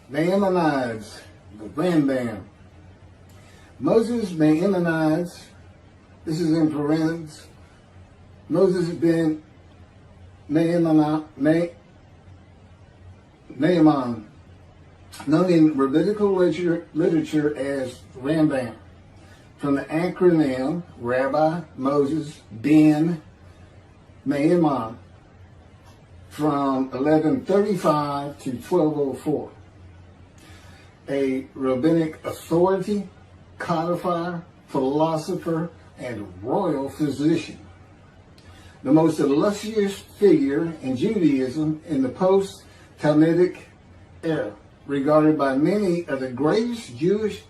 Maimonides, the Rambam. Moses Maimonides, this is in parentheses, Moses Ben Maimon, known in rabbinical literature as Rambam, from the acronym Rabbi Moses Ben Maimon, from 1135 to 1204. A rabbinic authority, codifier, philosopher, and royal physician. The most illustrious figure in Judaism in the post-talmudic era, regarded by many of the greatest Jewish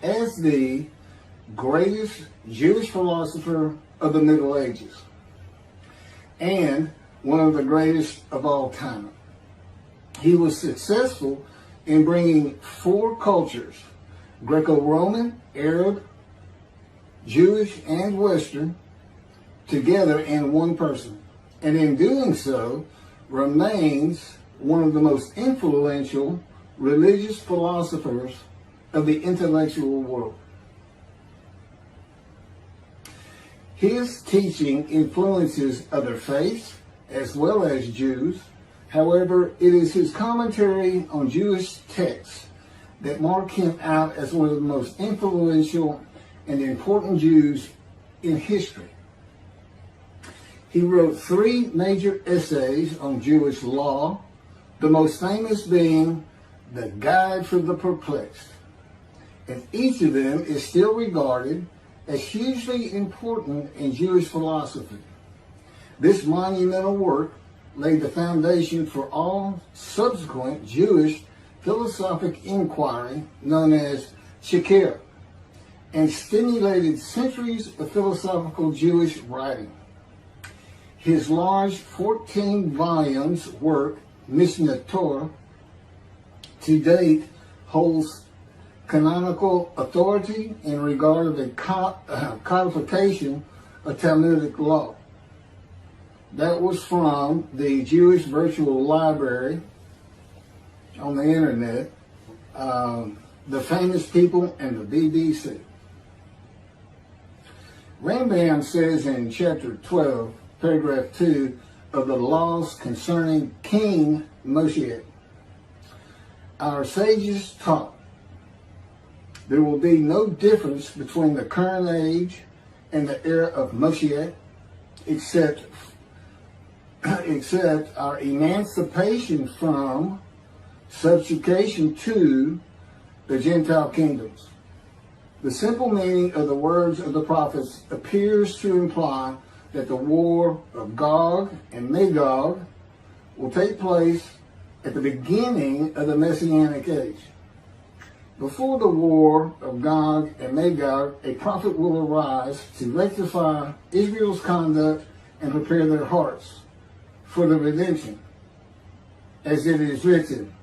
philosopher of the Middle Ages, and one of the greatest of all time. He was successful in bringing four cultures, Greco-Roman, Arab, Jewish, and Western, together in one person, and in doing so remains one of the most influential religious philosophers of the intellectual world. His teaching influences other faiths as well as Jews. However, it is his commentary on Jewish texts that mark him out as one of the most influential and important Jews in history. He wrote 3 major essays on Jewish law, the most famous being The Guide for the Perplexed, and each of them is still regarded as hugely important in Jewish philosophy. This monumental work laid the foundation for all subsequent Jewish philosophic inquiry known as Chakirah, and stimulated centuries of philosophical Jewish writing. His large 14 volumes work, Mishneh Torah, to date holds canonical authority in regard to the codification of Talmudic law. That was from the Jewish Virtual Library on the internet, the Famous People, and the BBC. Rambam says in chapter 12, paragraph 2 of the laws concerning King Moshiach, our sages taught there will be no difference between the current age and the era of Moshiach, except our emancipation from subjugation to the Gentile kingdoms. The simple meaning of the words of the prophets appears to imply that the war of Gog and Magog will take place at the beginning of the Messianic age. Before the war of Gog and Magog, a prophet will arise to rectify Israel's conduct and prepare their hearts for the redemption, as it is written.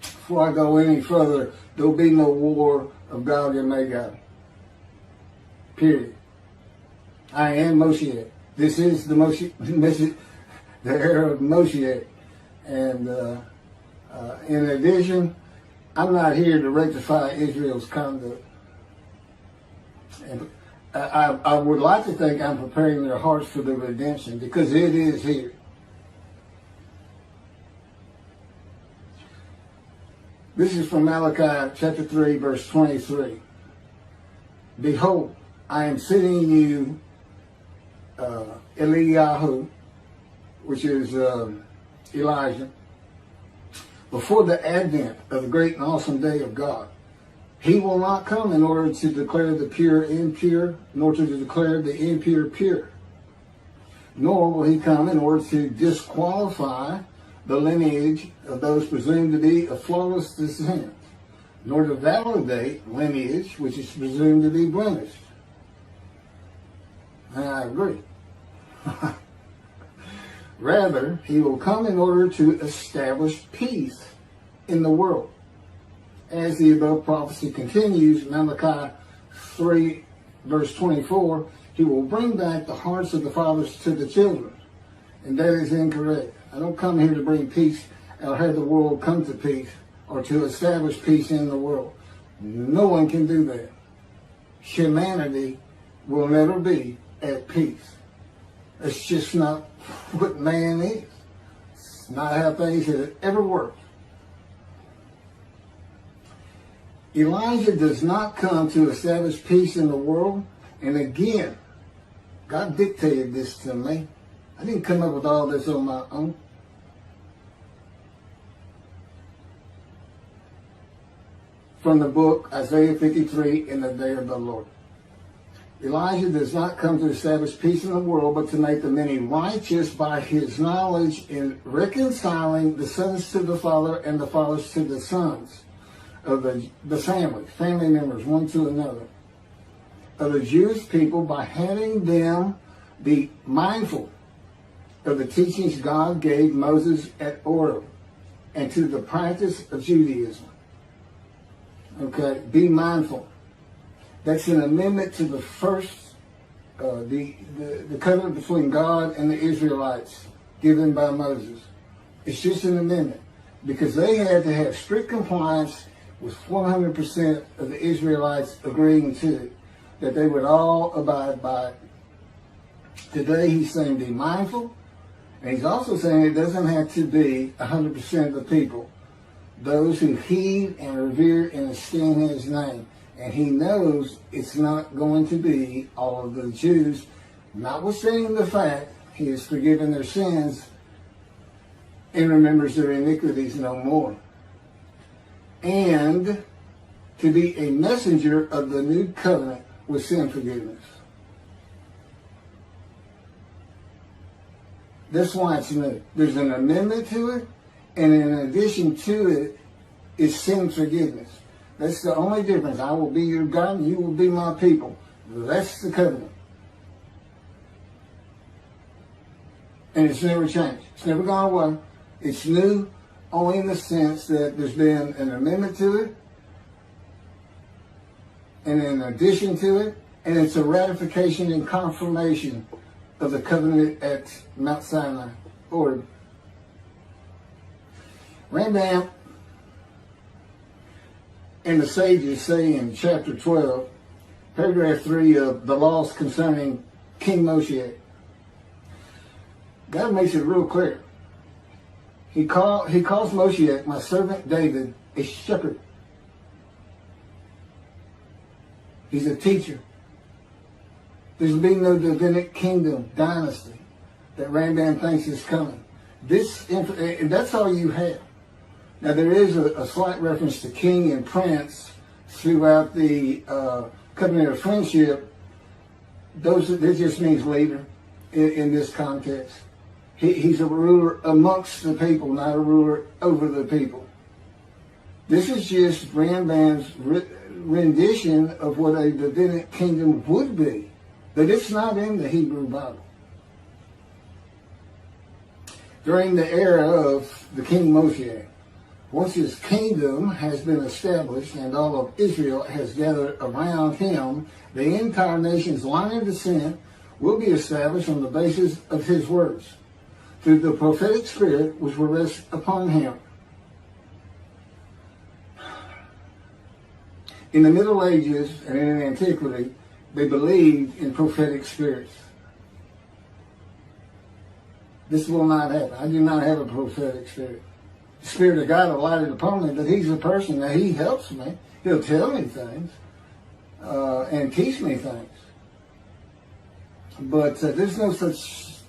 Before I go any further, there will be no war of Gog and Magog. Period. I am Moshiach. This is the the era of Moshiach. And in addition, I'm not here to rectify Israel's conduct. And I would like to think I'm preparing their hearts for the redemption, because it is here. This is from Malachi chapter 3, verse 23. Behold, I am sending you Eliyahu, which is Elijah, before the advent of the great and awesome day of God. He will not come in order to declare the pure impure, nor to declare the impure pure. Nor will he come in order to disqualify the lineage of those presumed to be of flawless descent, nor to validate lineage which is presumed to be blemished. And I agree. Rather, he will come in order to establish peace in the world. As the above prophecy continues, Malachi 3, verse 24, He will bring back the hearts of the fathers to the children. And that is incorrect. I don't come here to bring peace or have the world come to peace or to establish peace in the world. No one can do that. Humanity will never be at peace. It's just not what man is. It's not how things have ever worked. Elijah does not come to establish peace in the world. And again, God dictated this to me. I didn't come up with all this on my own. From the book Isaiah 53, In the Day of the Lord. Elijah does not come to establish peace in the world, but to make the many righteous by his knowledge in reconciling the sons to the Father and the fathers to the sons of the family members, one to another, of the Jewish people by having them be mindful of the teachings God gave Moses at Oreb and to the practice of Judaism. Okay, be mindful. That's an amendment to the first, the covenant between God and the Israelites given by Moses. It's just an amendment because they had to have strict compliance with 100% of the Israelites agreeing to it, that they would all abide by it. Today he's saying be mindful, and he's also saying it doesn't have to be 100% of the people, those who heed and revere and esteem his name. And he knows it's not going to be all of the Jews, notwithstanding the fact he has forgiven their sins and remembers their iniquities no more. And to be a messenger of the new covenant with sin forgiveness. That's why it's new. There's an amendment to it, and in addition to it is sin forgiveness. That's the only difference. I will be your God and you will be my people. That's the covenant. And it's never changed. It's never gone away. It's new only in the sense that there's been an amendment to it, and in addition to it, and it's a ratification and confirmation of the covenant at Mount Sinai, or Rambam and the sages say in chapter 12, paragraph 3 of the laws concerning King Moshiach, God makes it real clear. He calls Moshiach, my servant David, a shepherd. He's a teacher. There's been no rabbinic kingdom dynasty that Rambam thinks is coming. And that's all you have. Now there is a slight reference to king and prince throughout the covenant of friendship. That just means leader in this context. He's a ruler amongst the people, not a ruler over the people. This is just Rambam's rendition of what a rabbinic kingdom would be, but it's not in the Hebrew Bible. During the era of the King Moshiach, once his kingdom has been established and all of Israel has gathered around him, the entire nation's line of descent will be established on the basis of his words, through the prophetic spirit which will rest upon him. In the Middle Ages and in antiquity, they believed in prophetic spirits. This will not happen. I do not have a prophetic spirit. The Spirit of God alighted upon me, but he's a person that he helps me. He'll tell me things and teach me things. But there's no such,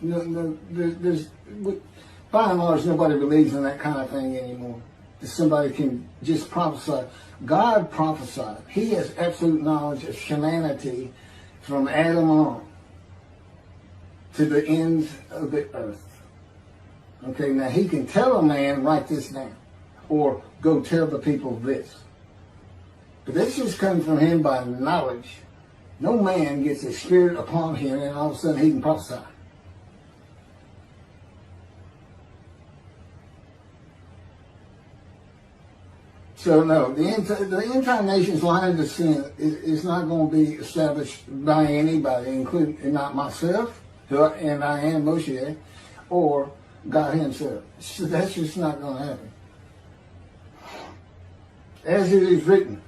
by and large, nobody believes in that kind of thing anymore. That somebody can just prophesy. God prophesied. He has absolute knowledge of humanity from Adam on to the ends of the earth. Okay, now he can tell a man, write this down, or go tell the people this. But this just comes from him by knowledge. No man gets a spirit upon him and all of a sudden he can prophesy. So no, the end-time nation's line of descent is not going to be established by anybody, including not myself, and I am Moshiach, or God himself. So that's just not going to happen. As it is written,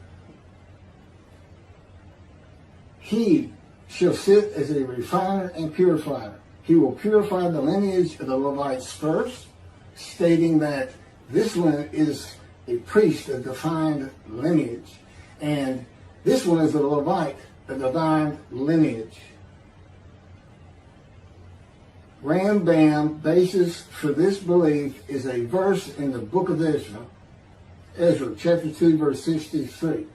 he shall sit as a refiner and purifier. He will purify the lineage of the Levites first, stating that this one is a priest of defined lineage, and this one is a Levite, a defined lineage. Rambam basis for this belief is a verse in the book of Ezra, chapter 2, verse 63.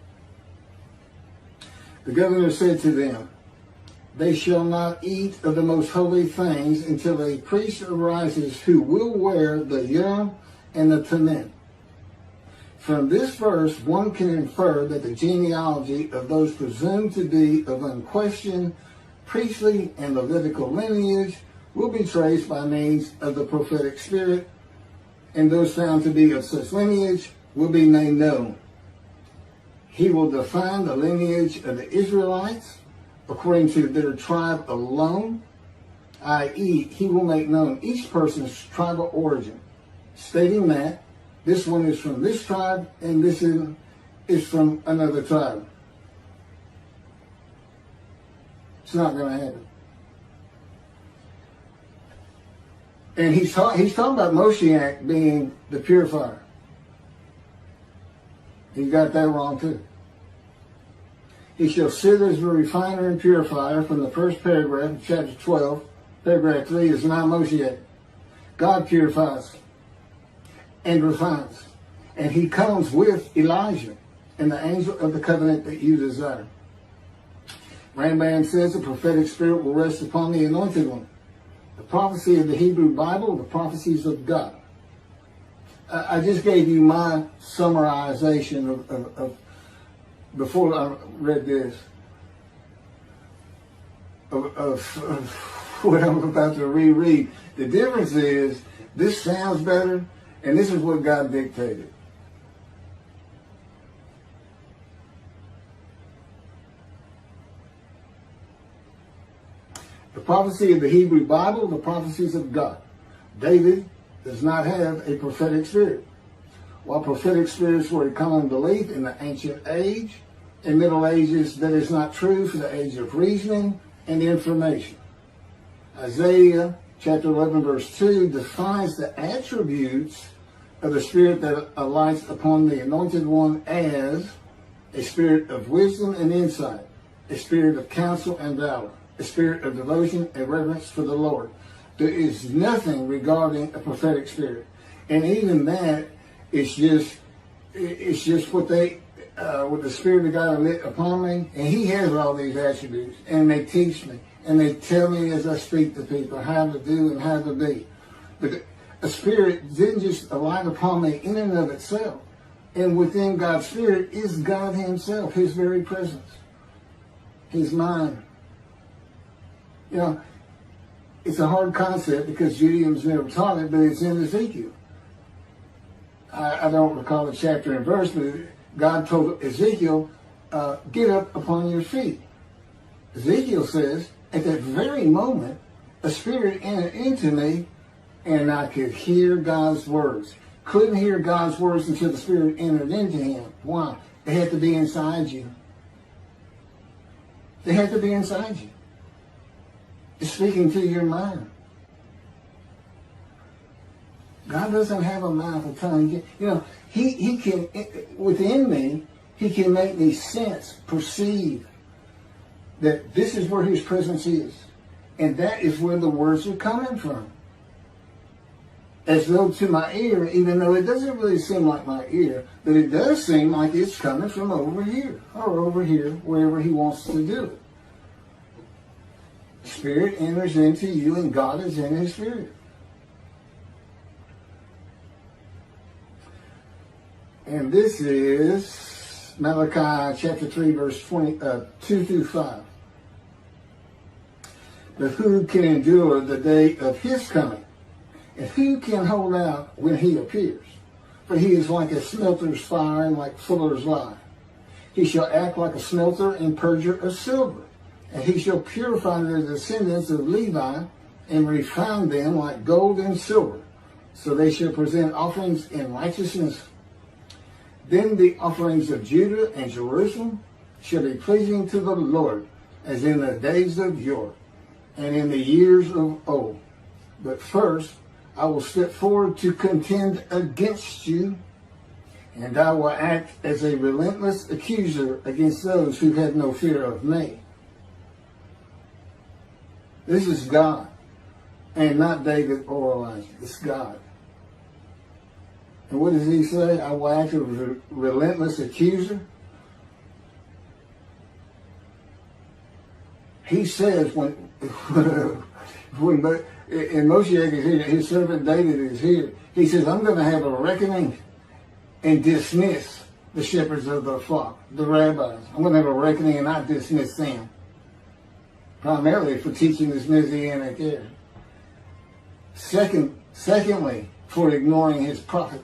The governor said to them, they shall not eat of the most holy things until a priest arises who will wear the yom and the tamim. From this verse, one can infer that the genealogy of those presumed to be of unquestioned priestly and Levitical lineage will be traced by means of the prophetic spirit, and those found to be of such lineage will be made known. He will define the lineage of the Israelites according to their tribe alone, i.e., he will make known each person's tribal origin, stating that this one is from this tribe and this is from another tribe. It's not going to happen. And he's talking about Moshiach being the purifier. He got that wrong too. He shall sit as a refiner and purifier from the first paragraph of chapter 12. Paragraph 3 is not Moshiach. God purifies and refines. And he comes with Elijah and the angel of the covenant that you desire. Rambam says the prophetic spirit will rest upon the anointed one. The prophecy of the Hebrew Bible, the prophecies of God. I just gave you my summarization of before I read this, of what I'm about to reread. The difference is, this sounds better, and this is what God dictated. The prophecy of the Hebrew Bible, the prophecies of God. David does not have a prophetic spirit. While prophetic spirits were a common belief in the ancient age and Middle Ages, that is not true for the age of reasoning and information. Isaiah chapter 11 verse 2 defines the attributes of the spirit that alights upon the anointed one as a spirit of wisdom and insight, a spirit of counsel and valor, a spirit of devotion and reverence for the Lord. There is nothing regarding a prophetic spirit. And even that, it's just what the Spirit of God lit upon me, and he has all these attributes, and they teach me, and they tell me as I speak to people how to do and how to be. But a spirit didn't just alight upon me in and of itself. And within God's spirit is God himself, his very presence, his mind. You know, it's a hard concept because Judaism's never taught it, but it's in Ezekiel. I don't recall the chapter and verse, but God told Ezekiel, get up upon your feet. Ezekiel says, at that very moment, a spirit entered into me, and I could hear God's words. Couldn't hear God's words until the spirit entered into him. Why? They had to be inside you. They had to be inside you. It's speaking to your mind. God doesn't have a mouth, a tongue. You know, he can, within me, he can make me sense, perceive that this is where his presence is. And that is where the words are coming from. As though to my ear, even though it doesn't really seem like my ear, but it does seem like it's coming from over here, or over here, wherever he wants to do it. Spirit enters into you, and God is in his spirit. And this is Malachi chapter 3, verse 2 through 5. But who can endure the day of his coming? And who can hold out when he appears? for he is like a smelter's fire and like fuller's lye. He shall act like a smelter and purger of silver, and he shall purify the descendants of Levi and refine them like gold and silver, so they shall present offerings in righteousness. Then the offerings of Judah and Jerusalem shall be pleasing to the Lord, as in the days of yore, and in the years of old. But first I will step forward to contend against you, and I will act as a relentless accuser against those who have no fear of me. This is God, and not David or Elijah. It's God. And what does he say? I will act as a relentless accuser. He says when Moshiach is here, his servant David is here, he says, I'm going to have a reckoning and dismiss the shepherds of the flock, the rabbis. I'm going to have a reckoning and not dismiss them, primarily for teaching this Messianic Era. Secondly, for ignoring his prophet.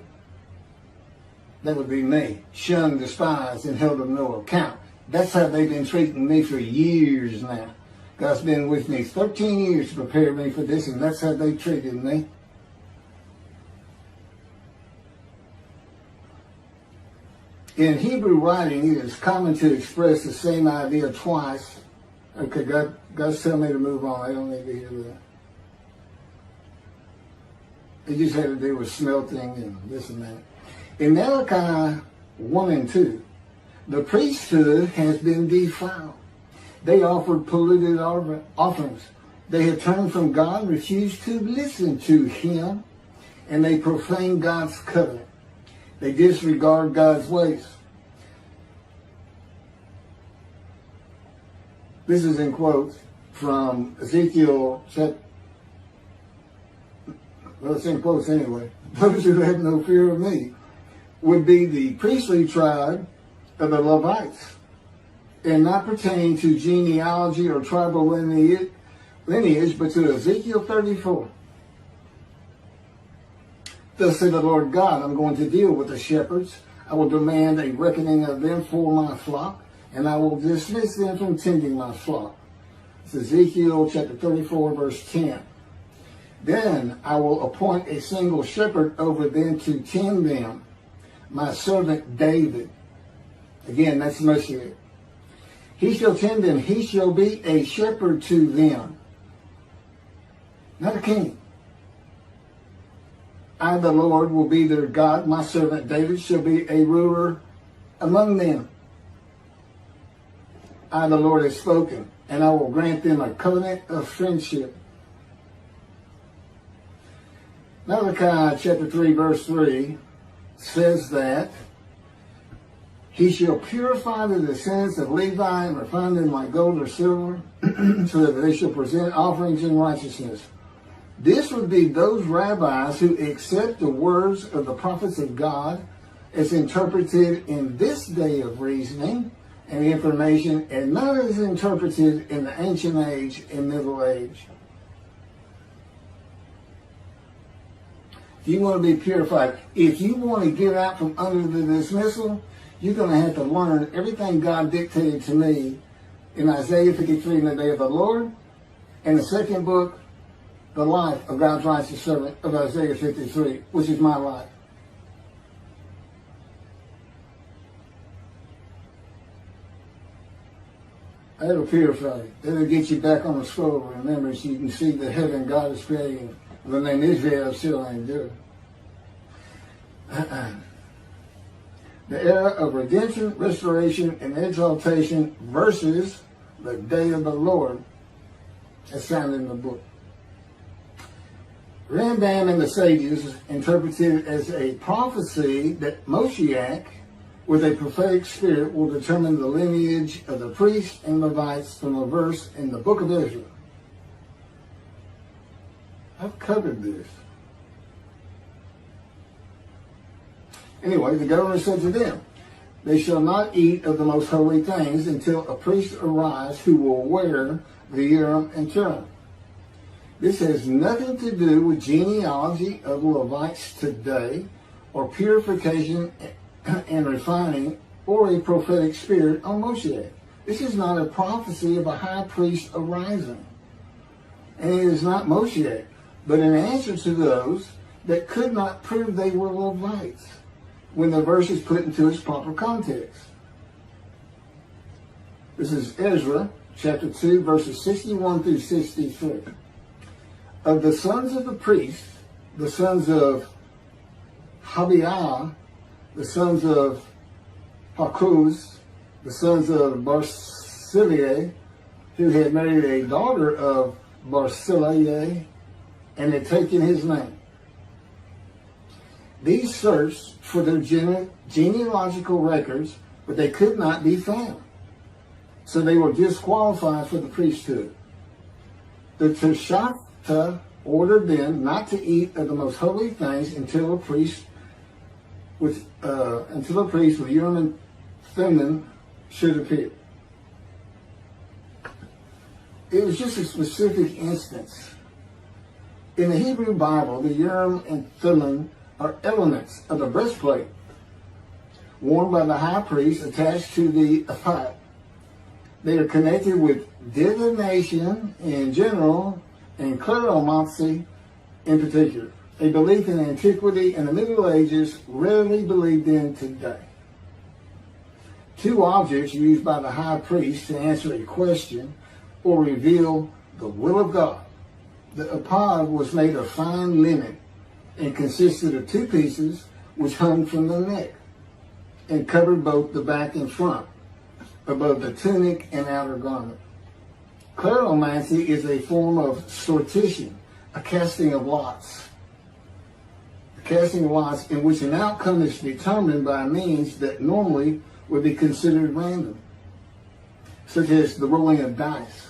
That would be me, shunned, despised, and held of no account. That's how they've been treating me for years now. God's been with me 13 years to prepare me for this, and that's how they treated me. In Hebrew writing, it is common to express the same idea twice. Okay, God's telling me to move on. I don't need to hear that. It just had to do with smelting and this and that. In Malachi 1 and 2, the priesthood has been defiled. They offered polluted offerings. They have turned from God, refused to listen to him, and they profane God's covenant. They disregard God's ways. This is in quotes from Ezekiel. Well, it's in quotes anyway. Those who have no fear of me would be the priestly tribe of the Levites, and not pertain to genealogy or tribal lineage, but to Ezekiel 34. Thus said the Lord God, I'm going to deal with the shepherds. I will demand a reckoning of them for my flock, and I will dismiss them from tending my flock. It's Ezekiel chapter 34, verse 10. Then I will appoint a single shepherd over them to tend them, my servant David. Again, that's Moshiach. He shall tend them. He shall be a shepherd to them. Not a king. I, the Lord, will be their God. My servant David shall be a ruler among them. I, the Lord, have spoken, and I will grant them a covenant of friendship. Malachi chapter 3, verse 3 says that he shall purify the descendants of Levi and refine them like gold or silver, so that they shall present offerings in righteousness. This would be those rabbis who accept the words of the prophets of God as interpreted in this day of reasoning and information, and not as interpreted in the ancient age and middle age. If you want to be purified, if you want to get out from under the dismissal, you're going to have to learn everything God dictated to me in Isaiah 53 in the day of the Lord, and the second book, the life of God's righteous servant of Isaiah 53, which is my life. That'll purify you. That'll get you back on the scroll of remembrance so you can see the heaven God is creating. The name Israel still ain't good. The era of redemption, restoration, and exaltation versus the day of the Lord, as found in the book. Rambam and the sages interpreted it as a prophecy that Moshiach, with a prophetic spirit, will determine the lineage of the priests and Levites from a verse in the book of Israel. I've covered this. Anyway, the governor said to them, they shall not eat of the most holy things until a priest arise who will wear the Urim and Thummim. This has nothing to do with genealogy of Levites today or purification and refining, or a prophetic spirit on Moshiach. This is not a prophecy of a high priest arising. And it is not Moshiach, but an answer to those that could not prove they were Levites when the verse is put into its proper context. This is Ezra chapter 2, verses 61 through 63. Of the sons of the priests, the sons of Habiah, the sons of Hakuz, the sons of Barzillai, who had married a daughter of Barzillai and had taken his name. These searched for their genealogical records, but they could not be found. So they were disqualified for the priesthood. The Teshachta ordered them not to eat of the most holy things until a priest with Urim and Thummim should appear. It was just a specific instance. In the Hebrew Bible, the Urim and Thummim are elements of the breastplate worn by the high priest attached to the ephod. They are connected with divination in general and cleromancy in particular, a belief in antiquity and the Middle Ages rarely believed in today. Two objects used by the high priest to answer a question or reveal the will of God. The ephod was made of fine linen and consisted of two pieces which hung from the neck and covered both the back and front, above the tunic and outer garment. Cleromancy is a form of sortition, a casting of lots. A casting of lots in which an outcome is determined by means that normally would be considered random, such as the rolling of dice,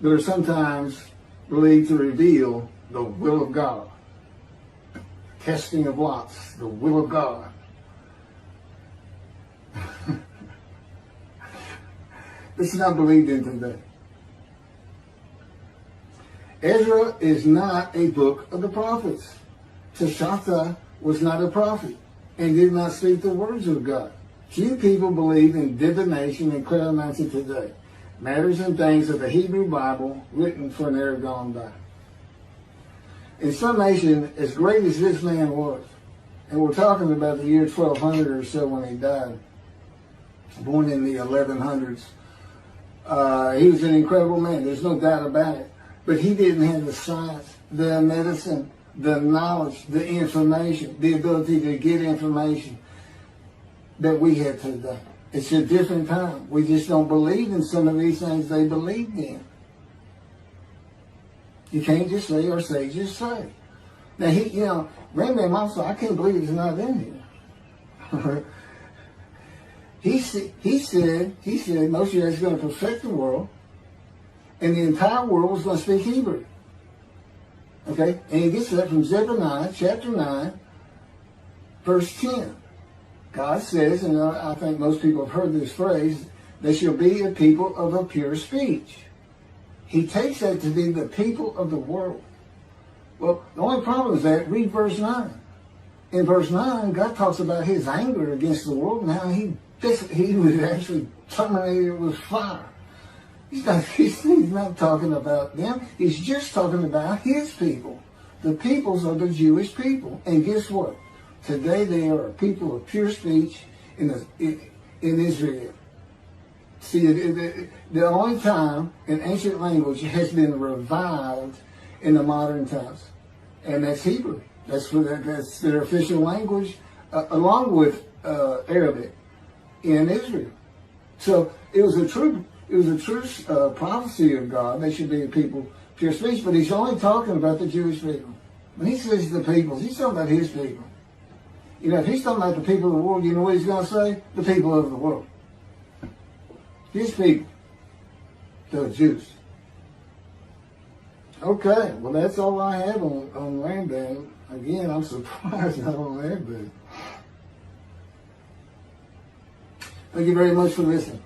that are sometimes believed to reveal the will of God. Casting of lots, the will of God. This is not believed in today. Ezra is not a book of the prophets. Teshachta was not a prophet and did not speak the words of God. Few people believe in divination and cleromancy today, matters and things of the Hebrew Bible written for an era gone by. In summation, as great as this man was, and we're talking about the year 1200 or so when he died, born in the 1100s, he was an incredible man. There's no doubt about it. But he didn't have the science, the medicine, the knowledge, the information, the ability to get information that we have today. It's a different time. We just don't believe in some of these things they believed in. You can't just say or say, just say. Now, Rambam also, I can't believe it's not in here. He said Moshiach is going to perfect the world, and the entire world was going to speak Hebrew. Okay? And he gets that from Zephaniah chapter 9, verse 10. God says, and I think most people have heard this phrase, they shall be a people of a pure speech. He takes that to be the people of the world. Well, the only problem is that, read verse 9. In verse 9, God talks about his anger against the world and how he was actually terminated with fire. He's not talking about them. He's just talking about his people. The peoples are the Jewish people. And guess what? Today they are a people of pure speech in Israel. See, the only time an ancient language has been revived in the modern times, and that's Hebrew. That's their official language, along with Arabic in Israel. So it was a true prophecy of God. They should be a people of pure speech. But he's only talking about the Jewish people. When he says the peoples, he's talking about his people. If he's talking about the people of the world, you know what he's going to say? The people of the world. His people, the Jews. Okay, well that's all I have on Rambam. Again, I'm surprised I don't have that. Thank you very much for listening.